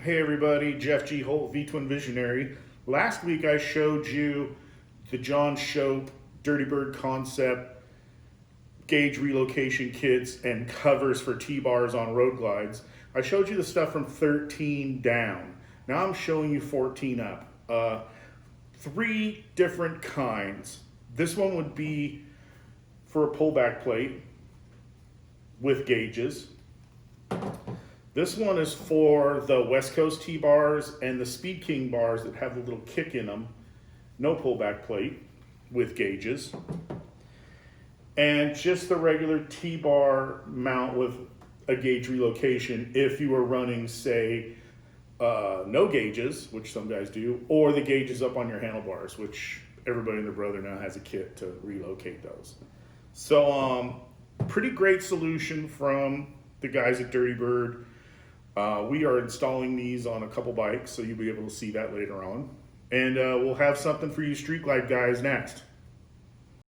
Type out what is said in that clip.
Hey everybody, Jeff G. Holt, V-Twin Visionary. Last week I showed you the John Shope Dirty Bird concept, gauge relocation kits, and covers for T-bars on road glides. I showed you the stuff from 13 down. Now I'm showing you 14 up. Three different kinds. This one would be for a pullback plate with gauges. This one is for the West Coast T-bars and the Speed King bars that have a little kick in them. No pullback plate with gauges. And just the regular T-bar mount with a gauge relocation if you were running, say, no gauges, which some guys do, or the gauges up on your handlebars, which everybody and their brother now has a kit to relocate those. So, pretty great solution from the guys at Dirty Bird. We are installing these on a couple bikes, so you'll be able to see that later on. And we'll have something for you Street Glide guys next.